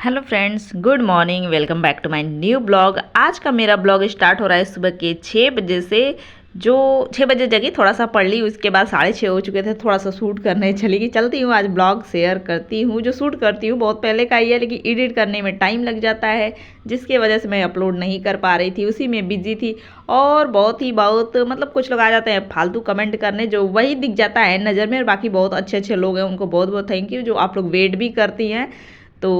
Hello friends, good morning. Welcome back to my new blog. आज का मेरा blog start हो रहा है सुबह के 6 बजे से। जो 6 बजे जगी, थोड़ा सा पढ़ ली, उसके बाद 6:30 हो चुके थे। थोड़ा सा शूट करने चली गई। चलती हूँ, आज ब्लॉग शेयर करती हूँ। जो शूट करती हूँ बहुत पहले का ही है, लेकिन एडिट करने में टाइम लग जाता है, जिसकी वजह से मैं अपलोड नहीं कर पा रही थी, उसी में बिजी थी। और बहुत मतलब कुछ लोग आ जाते हैं फालतू कमेंट करने, जो वही दिख जाता है नज़र में। और बाकी बहुत अच्छे अच्छे लोग हैं, उनको बहुत बहुत थैंक यू, जो आप लोग वेट भी करती हैं। तो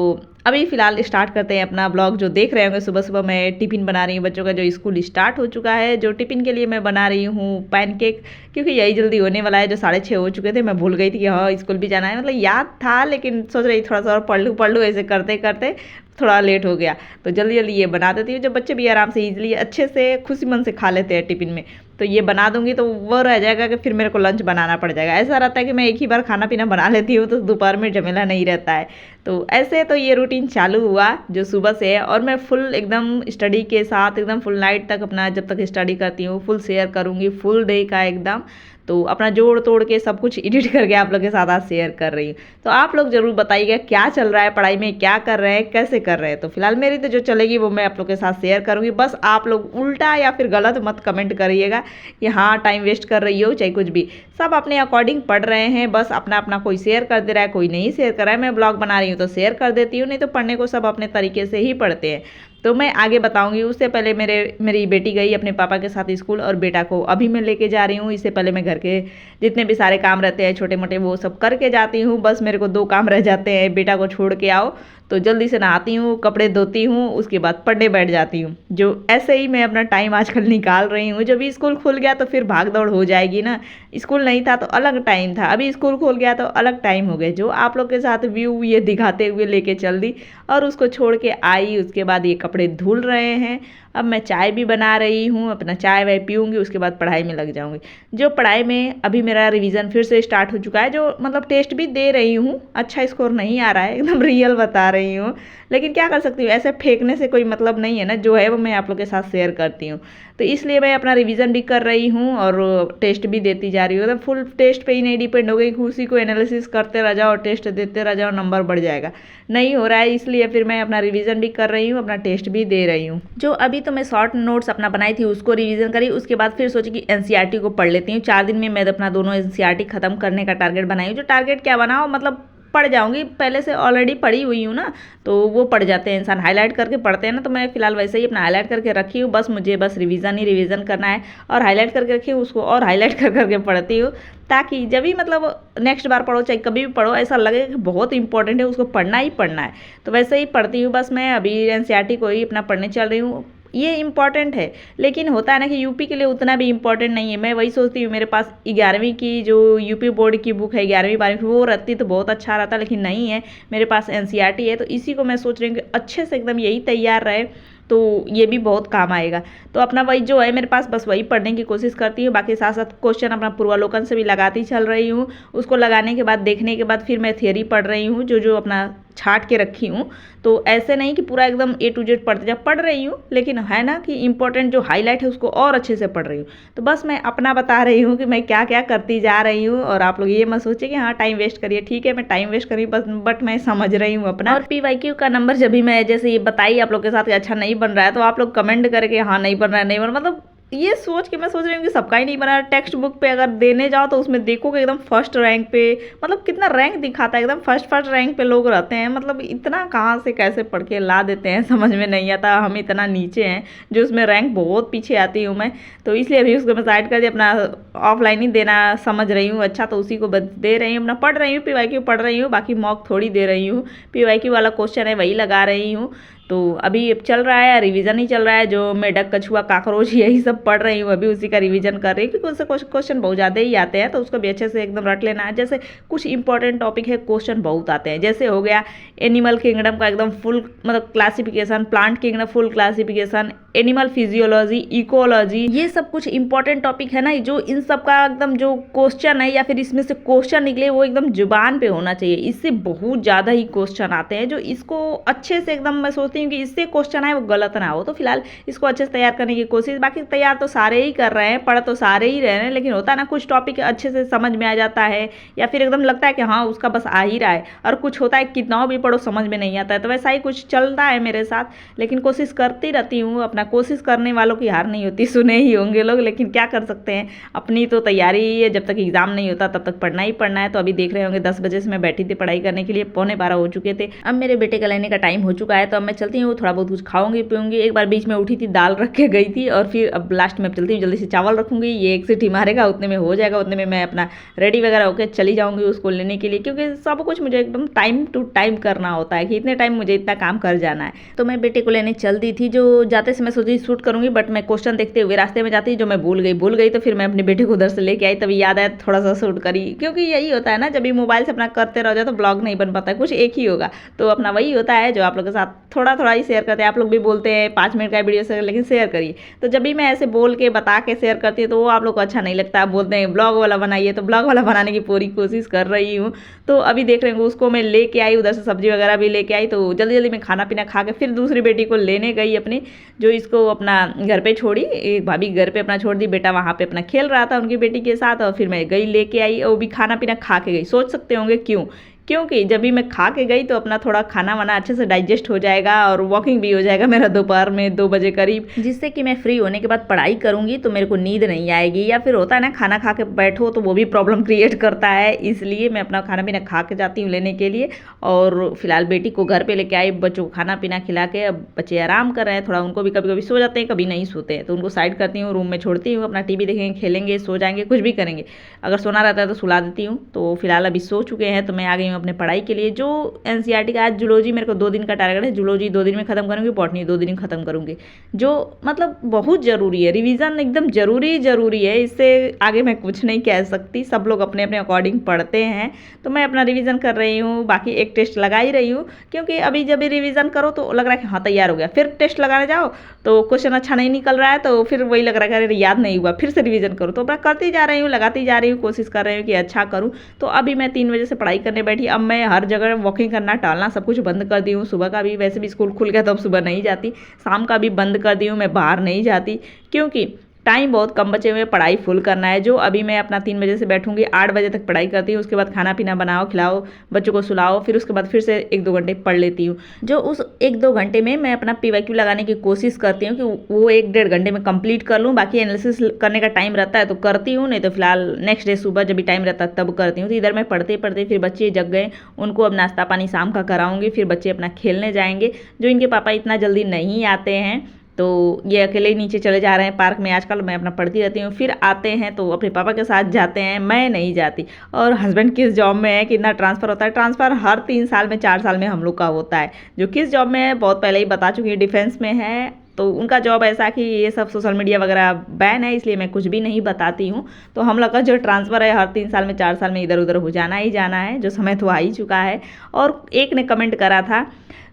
अभी फ़िलहाल स्टार्ट करते हैं अपना ब्लॉग। जो देख रहे होंगे, सुबह सुबह मैं टिफ़िन बना रही हूँ बच्चों का, जो स्कूल स्टार्ट हो चुका है। जो टिफ़िन के लिए मैं बना रही हूँ पैनकेक, क्योंकि यही जल्दी होने वाला है। जो 6:30 हो चुके थे, मैं भूल गई थी कि हाँ स्कूल भी जाना है। मतलब याद था, लेकिन सोच रही थोड़ा सा और पढ़ लूँ ऐसे करते करते थोड़ा लेट हो गया। तो जल्दी जल्दी ये बना देती हूँ, जब बच्चे भी आराम से ईजिली अच्छे से खुशी मन से खा लेते हैं टिफ़िन में। तो ये बना दूंगी तो वो रह जाएगा कि फिर मेरे को लंच बनाना पड़ जाएगा। ऐसा रहता है कि मैं एक ही बार खाना पीना बना लेती हूँ, तो दोपहर में झमेला नहीं रहता है। तो ऐसे तो ये रूटीन चालू हुआ जो सुबह से है। और मैं फुल एकदम स्टडी के साथ एकदम फुल नाइट तक अपना जब तक स्टडी करती हूँ फुल शेयर करूँगी, फुल डे का एकदम। तो अपना जोड़ तोड़ के सब कुछ एडिट करके आप लोग के साथ आज शेयर कर रही हूँ। तो आप लोग ज़रूर बताइएगा क्या चल रहा है पढ़ाई में, क्या कर रहे हैं, कैसे कर रहे हैं। तो फिलहाल मेरी तो जो चलेगी वो मैं आप लोग के साथ शेयर करूँगी। बस आप लोग उल्टा या फिर गलत मत कमेंट करिएगा कि हाँ टाइम वेस्ट कर रही हो, चाहे कुछ भी। सब अपने अकॉर्डिंग पढ़ रहे हैं, बस अपना अपना कोई शेयर कर दे रहा है, कोई नहीं शेयर कर रहा है। मैं ब्लॉग बना रही हूँ तो शेयर कर देती हूँ, नहीं तो पढ़ने को सब अपने तरीके से ही पढ़ते हैं। तो मैं आगे बताऊंगी। उससे पहले मेरी बेटी गई अपने पापा के साथ स्कूल, और बेटा को अभी मैं लेके जा रही हूँ। इससे पहले मैं घर के जितने भी सारे काम रहते हैं छोटे मोटे, वो सब करके जाती हूँ। बस मेरे को 2 काम रह जाते हैं, बेटा को छोड़ के आओ तो जल्दी से नहाती हूँ, कपड़े धोती हूँ, उसके बाद पढ़ने बैठ जाती हूँ। जो ऐसे ही मैं अपना टाइम आजकल निकाल रही हूँ। जब स्कूल खुल गया तो फिर भाग दौड़ हो जाएगी ना। स्कूल नहीं था तो अलग टाइम था, अभी स्कूल खुल गया तो अलग टाइम हो गए। जो आप लोग के साथ व्यू ये दिखाते हुए लेके चल दी, और उसको छोड़ के आई। उसके बाद ये कपड़े धुल रहे हैं। अब मैं चाय भी बना रही हूँ, अपना चाय वाय पीऊँगी, उसके बाद पढ़ाई में लग जाऊँगी। जो पढ़ाई में अभी मेरा रिवीजन फिर से स्टार्ट हो चुका है। जो मतलब टेस्ट भी दे रही हूँ, अच्छा स्कोर नहीं आ रहा है, एकदम रियल बता रही हूँ, लेकिन क्या कर सकती हूँ। ऐसे फेंकने से कोई मतलब नहीं है ना, जो है वो मैं आप लोग के साथ शेयर करती हूँ। तो इसलिए मैं अपना रिवीजन भी कर रही हूँ और टेस्ट भी देती जा रही हूँ। एकदम फुल टेस्ट पे ही नहीं डिपेंड हो गई, उसी को एनालिसिस करते रह जाओ, टेस्ट देते रह जाओ, नंबर बढ़ जाएगा। नहीं हो रहा है, इसलिए फिर मैं अपना रिवीजन भी कर रही हूँ, अपना टेस्ट भी दे रही हूँ। जो अभी तो मैं शॉर्ट नोट्स अपना बनाई थी उसको रिवीजन करी, उसके बाद फिर सोची कि एनसीईआरटी को पढ़ लेती हूँ। 4 दिन में मैं अपना दोनों एनसीईआरटी खत्म करने का टारगेट बनाई हूँ। जो टारगेट क्या बनाओ, मतलब पढ़ जाऊंगी, पहले से ऑलरेडी पढ़ी हुई हूँ ना, तो वो पढ़ जाते हैं इंसान, हाईलाइट करके पढ़ते हैं ना। तो मैं फिलहाल वैसे ही अपना हाईलाइट करके रखी हूँ। बस मुझे रिवीजन ही रिवीजन करना है, और हाईलाइट करके रखी हूँ उसको, और हाईलाइट कर करके पढ़ती हूँ, ताकि जब भी मतलब नेक्स्ट बार पढ़ो, चाहे कभी भी पढ़ो, ऐसा लगे कि बहुत इंपॉर्टेंट है, उसको पढ़ना ही पढ़ना है। तो वैसे ही पढ़ती हूँ। बस मैं अभी एनसीईआरटी को ही अपना पढ़ने चल रही हूँ। ये इम्पॉर्टेंट है, लेकिन होता है ना कि यूपी के लिए उतना भी इम्पॉर्टेंट नहीं है। मैं वही सोचती हूँ, मेरे पास 11वीं की जो यूपी बोर्ड की बुक है, 11वीं 12वीं की, वो रहती तो बहुत अच्छा रहता, लेकिन नहीं है। मेरे पास एनसीईआरटी है, तो इसी को मैं सोच रही हूँ कि अच्छे से एकदम यही तैयार रहे, तो ये भी बहुत काम आएगा। तो अपना वही जो है मेरे पास, बस वही पढ़ने की कोशिश करती हूँ। बाकी साथ साथ क्वेश्चन अपना पूर्वालोकन से भी लगाती चल रही हूँ। उसको लगाने के बाद, देखने के बाद, फिर मैं थियरी पढ़ रही हूँ, जो जो अपना छाट के रखी हूँ। तो ऐसे नहीं कि पूरा एकदम A to Z पढ़ते जा पढ़ रही हूँ, लेकिन है ना कि इंपॉर्टेंट जो हाईलाइट है उसको और अच्छे से पढ़ रही हूँ। तो बस मैं अपना बता रही हूँ कि मैं क्या क्या करती जा रही हूँ। और आप लोग ये मत सोचिए कि हाँ टाइम वेस्ट करिए, ठीक है मैं टाइम वेस्ट करी बस, बट मैं समझ रही हूँ अपना। और PYQ का नंबर जब भी मैं जैसे ये बताई आप लोग के साथ कि अच्छा नहीं बन रहा है, तो आप लोग कमेंट करके हाँ नहीं बन रहा है, नहीं बन रहा, मतलब ये सोच के मैं सोच रही हूँ कि सबका ही नहीं बना। टेक्स्ट बुक पे अगर देने जाओ तो उसमें देखोगे एकदम फर्स्ट रैंक पे, मतलब कितना रैंक दिखाता है, एकदम फर्स्ट रैंक पे लोग रहते हैं। मतलब इतना कहाँ से कैसे पढ़ के ला देते हैं, समझ में नहीं आता। हम इतना नीचे हैं जो उसमें रैंक बहुत पीछे आती हूँ मैं। तो इसलिए अभी उसको मैं साइड कर दिया, अपना ऑफलाइन ही देना समझ रही हूँ। अच्छा, तो उसी को दे रही हूँ, अपना पढ़ रही हूँ, PYQ पढ़ रही हूँ, बाकी मॉक थोड़ी दे रही हूँ। PYQ वाला क्वेश्चन है वही लगा रही हूँ। तो अभी चल रहा है, रिवीजन ही चल रहा है। जो मेढक कछुआ काकरोच यही सब पढ़ रही हूँ, अभी उसी का रिवीजन कर रही हूँ, क्योंकि उससे क्वेश्चन बहुत ज़्यादा ही आते हैं, तो उसको भी अच्छे से एकदम रट लेना है। जैसे कुछ इंपॉर्टेंट टॉपिक है, क्वेश्चन बहुत आते हैं। जैसे हो गया एनिमल किंगडम का एकदम फुल मतलब classification, plant kingdom full classification, animal physiology, ecology, ये सब कुछ इंपॉर्टेंट टॉपिक है ना, जो इन सब का एकदम जो क्वेश्चन है या फिर इसमें से क्वेश्चन निकले वो एकदम जुबान पे होना चाहिए। इससे बहुत ज़्यादा ही क्वेश्चन आते हैं, जो इसको अच्छे से एकदम मैं सोचती सोचती हूँ कि इससे क्वेश्चन आए वो गलत ना हो, तो फिलहाल इसको अच्छे से तैयार करने की कोशिश। बाकी तैयार तो सारे ही कर रहे हैं, पढ़ तो सारे ही रहे हैं, लेकिन होता है ना कुछ टॉपिक अच्छे से समझ में आ जाता है या फिर एकदम लगता है कि हाँ उसका बस आ ही रहा है, और कुछ होता है कितना भी पढ़ो समझ में नहीं आता है। तो वैसा ही कुछ चलता है मेरे साथ, लेकिन कोशिश करती रहती हूँ। अपना कोशिश करने वालों की हार नहीं होती, सुने ही होंगे लोग, लेकिन क्या कर सकते हैं, अपनी तो तैयारी ही है। जब तक एग्जाम नहीं होता तब तक पढ़ना ही पढ़ना है। तो अभी देख रहे होंगे 10 बजे से मैं बैठी थी पढ़ाई करने के लिए, 11:45 हो चुके थे। अब मेरे बेटे का लेने का टाइम हो चुका है, तो अब मैं चलती हूँ, थोड़ा बहुत कुछ खाऊंगी पीऊंगी। एक बार बीच में उठी थी, दाल रख के गई थी, और फिर अब लास्ट में चलती हूँ, जल्दी से चावल रखूंगी, ये एक सीटी मारेगा उतने में हो जाएगा, उतने में मैं अपना रेडी वगैरह होकर चली जाऊंगी उसको लेने के लिए, क्योंकि सब कुछ मुझे एकदम टाइम टू टाइम करना होता है कि इतने टाइम मुझे इतना काम कर जाना है। तो मैं बेटे को लेने चल दी थी, जो जाते समय सोची शूट करूंगी, बट मैं क्वेश्चन देखते हुए रास्ते में जाती, जो मैं भूल गई। तो फिर मैं अपने बेटे को उधर से लेके आई, तभी याद आया थोड़ा सा शूट करी, क्योंकि यही होता है ना, जब भी मोबाइल से अपना करते रह जाए तो ब्लॉग नहीं बन पाता है, कुछ एक ही होगा। तो अपना वही होता है जो आप लोगों के साथ थोड़ा थोड़ा ही शेयर करते हैं। आप लोग भी बोलते हैं 5 मिनट का वीडियो शेयर, लेकिन शेयर करिए। तो जब भी मैं ऐसे बोल के बता के शेयर करती हूँ तो वो आप लोग को अच्छा नहीं लगता, आप बोलते हैं ब्लॉग वाला बनाइए, तो ब्लॉग वाला बनाने की पूरी कोशिश कर रही हूँ। तो अभी देख रहे हैं उसको मैं लेके आई, उधर से सब्जी वगैरह भी लेके आई, तो जल्दी जल्दी मैं खाना पीना खा के फिर दूसरी बेटी को लेने गई अपनी, जो इसको अपना घर पे छोड़ी, एक भाभी घर पे अपना छोड़ दी, बेटा वहाँ पे अपना खेल रहा था उनकी बेटी के साथ, और फिर मैं गई लेके आई, और वो भी खाना पीना खा के गई। सोच सकते होंगे क्यों, क्योंकि जब भी मैं खा के गई तो अपना थोड़ा खाना वाना अच्छे से डाइजेस्ट हो जाएगा, और वॉकिंग भी हो जाएगा मेरा दोपहर में 2 बजे करीब, जिससे कि मैं फ्री होने के बाद पढ़ाई करूँगी तो मेरे को नींद नहीं आएगी। या फिर होता है ना खाना खा के बैठो तो वो भी प्रॉब्लम क्रिएट करता है, इसलिए मैं अपना खाना पीना खा के जाती हूँ लेने के लिए। और फिलहाल बेटी को घर पर लेके आई, बच्चों को खाना पीना खिला के अब बच्चे आराम कर रहे हैं, थोड़ा उनको भी कभी कभी सो जाते हैं, कभी नहीं सोते हैं, तो उनको साइड करती हूँ, रूम में छोड़ती हूँ, अपना टीवी देखेंगे, खेलेंगे, सो जाएंगे, कुछ भी करेंगे। अगर सोना रहता है तो सुला देती हूँ। तो फिलहाल अभी सो चुके हैं, तो मैं आ गई हूँ अपने पढ़ाई के लिए, जो एनसीईआरटी का आज जूलॉजी मेरे को 2 दिन का टारगेट है। जूलॉजी 2 दिन में खत्म करूंगी, बॉटनी 2 दिन में खत्म करूंगी, जो मतलब बहुत जरूरी है, रिवीजन एकदम जरूरी है। इससे आगे मैं कुछ नहीं कह सकती, सब लोग अपने अपने अकॉर्डिंग पढ़ते हैं, तो मैं अपना रिवीजन कर रही हूँ। बाकी एक टेस्ट लगा ही रही हूँ, क्योंकि अभी जब भी रिवीजन करो तो लग रहा है कि हाँ तैयार हो गया, फिर टेस्ट लगाने जाओ तो क्वेश्चन अच्छा नहीं निकल रहा है, तो फिर वही लग रहा है कि अरे याद नहीं हुआ, फिर से रिवीजन करो। तो मैं करती जा रही हूँ, लगाती जा रही हूँ, कोशिश कर रही हूँ कि अच्छा करूँ। तो अभी मैं 3 बजे से पढ़ाई करने बैठी। अब मैं हर जगह वॉकिंग करना टालना सब कुछ बंद कर दी हूँ। सुबह का भी, वैसे भी स्कूल खुल गया तो अब सुबह नहीं जाती, शाम का भी बंद कर दी हूँ, मैं बाहर नहीं जाती, क्योंकि टाइम बहुत कम बचे हुए, पढ़ाई फुल करना है। जो अभी मैं अपना 3 बजे से बैठूंगी, 8 बजे तक पढ़ाई करती हूँ, उसके बाद खाना पीना बनाओ, खिलाओ, बच्चों को सुलाओ, फिर उसके बाद फिर से 1-2 घंटे पढ़ लेती हूँ। जो उस 1-2 घंटे में मैं अपना पीवाईक्यू लगाने की कोशिश करती हूँ कि वो 1-1.5 घंटे में कंप्लीट कर लूँ। बाकी एनालिसिस करने का टाइम रहता है तो करती हूँ, नहीं तो फिलहाल नेक्स्ट डे सुबह जब भी टाइम रहता है तब करती हूँ। तो इधर मैं पढ़ते पढ़ते फिर बच्चे जग गए, उनको अब नाश्ता पानी शाम का कराऊंगी, फिर बच्चे अपना खेलने जाएंगे, जो इनके पापा इतना जल्दी नहीं आते हैं, तो ये अकेले ही नीचे चले जा रहे हैं पार्क में। आजकल मैं अपना पढ़ती रहती हूँ, फिर आते हैं तो अपने पापा के साथ जाते हैं, मैं नहीं जाती। और हस्बैंड किस जॉब में है, कितना ट्रांसफ़र होता है, ट्रांसफ़र हर 3 साल में 4 साल में हम लोग का होता है। जो किस जॉब में है बहुत पहले ही बता चुकी है, डिफेंस में है, तो उनका जॉब ऐसा कि ये सब सोशल मीडिया वगैरह बैन है, इसलिए मैं कुछ भी नहीं बताती हूँ। तो हम लोग का जो ट्रांसफ़र है हर 3 साल में 4 साल में इधर उधर हो जाना ही जाना है, जो समय तो आ ही चुका है। और एक ने कमेंट करा था,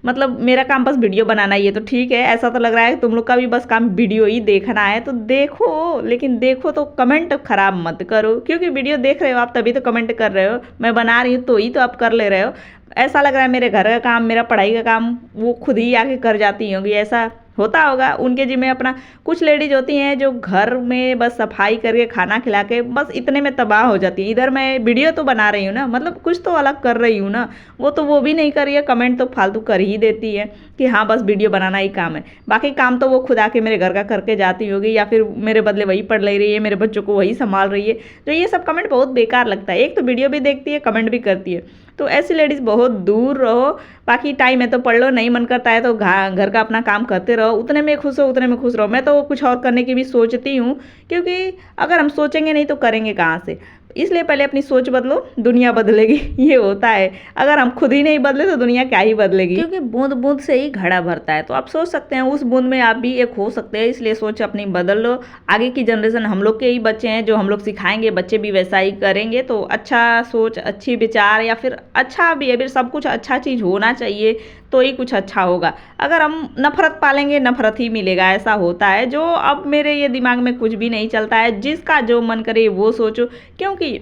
मतलब मेरा काम बस वीडियो बनाना ही है, तो ठीक है, ऐसा तो लग रहा है कि तुम लोग का भी बस काम वीडियो ही देखना है, तो देखो, लेकिन देखो तो कमेंट खराब मत करो, क्योंकि वीडियो देख रहे हो आप तभी तो कमेंट कर रहे हो, मैं बना रही हूँ तो ही तो आप कर ले रहे हो। ऐसा लग रहा है मेरे घर का काम, मेरा पढ़ाई का काम वो खुद ही आके कर जाती होंगी, ऐसा होता होगा उनके जिम्मे। अपना कुछ लेडीज होती हैं जो घर में बस सफाई करके खाना खिला के बस इतने में तबाह हो जाती है। इधर मैं वीडियो तो बना रही हूँ ना, मतलब कुछ तो अलग कर रही हूँ ना, वो भी नहीं कर रही है, कमेंट तो फालतू कर ही देती है कि हाँ बस वीडियो बनाना ही काम है, बाकी काम तो वो खुद आके मेरे घर का करके जाती होगी, या फिर मेरे बदले वही पढ़ ले रही है, मेरे बच्चों को वही संभाल रही है। तो ये सब कमेंट बहुत बेकार लगता है, एक तो वीडियो भी देखती है कमेंट भी करती है, तो ऐसी लेडीज़ बहुत दूर रहो। बाकी टाइम है तो पढ़ लो, नहीं मन करता है तो घर का अपना काम करते रहो, उतने में खुश हो उतने में खुश रहो। मैं तो कुछ और करने की भी सोचती हूँ, क्योंकि अगर हम सोचेंगे नहीं तो करेंगे कहाँ से, इसलिए पहले अपनी सोच बदलो, दुनिया बदलेगी। ये होता है, अगर हम खुद ही नहीं बदले तो दुनिया क्या ही बदलेगी, क्योंकि बूंद बूंद से ही घड़ा भरता है। तो आप सोच सकते हैं उस बूंद में आप भी एक हो सकते हैं, इसलिए सोच अपनी बदल लो। आगे की जनरेशन हम लोग के ही बच्चे हैं, जो हम लोग सिखाएंगे बच्चे भी वैसा ही करेंगे। तो अच्छा सोच, अच्छी विचार या फिर अच्छा बिहेवियर, सब कुछ अच्छा चीज़ होना चाहिए तो ही कुछ अच्छा होगा। अगर हम नफरत पालेंगे नफरत ही मिलेगा, ऐसा होता है। जो अब मेरे ये दिमाग में कुछ भी नहीं चलता है, जिसका जो मन करे वो सोचो, क्योंकि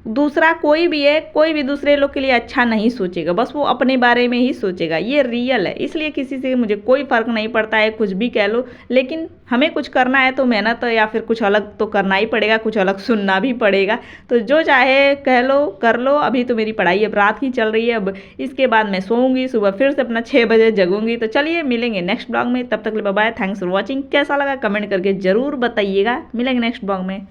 दूसरा कोई भी है, कोई भी दूसरे लोग के लिए अच्छा नहीं सोचेगा, बस वो अपने बारे में ही सोचेगा। ये रियल है, इसलिए किसी से मुझे कोई फ़र्क नहीं पड़ता है, कुछ भी कह लो। लेकिन हमें कुछ करना है तो मेहनत या फिर कुछ अलग तो करना ही पड़ेगा, कुछ अलग सुनना भी पड़ेगा। तो जो चाहे कह लो, कर लो। अभी तो मेरी पढ़ाई अब रात की चल रही है, अब इसके बाद मैं सोऊंगी, सुबह फिर से अपना 6 बजे जगूंगी। तो चलिए मिलेंगे नेक्स्ट ब्लॉग में, तब तक के लिए bye bye. Thanks for watching. कैसा लगा कमेंट करके ज़रूर बताइएगा। मिलेंगे नेक्स्ट ब्लॉग में।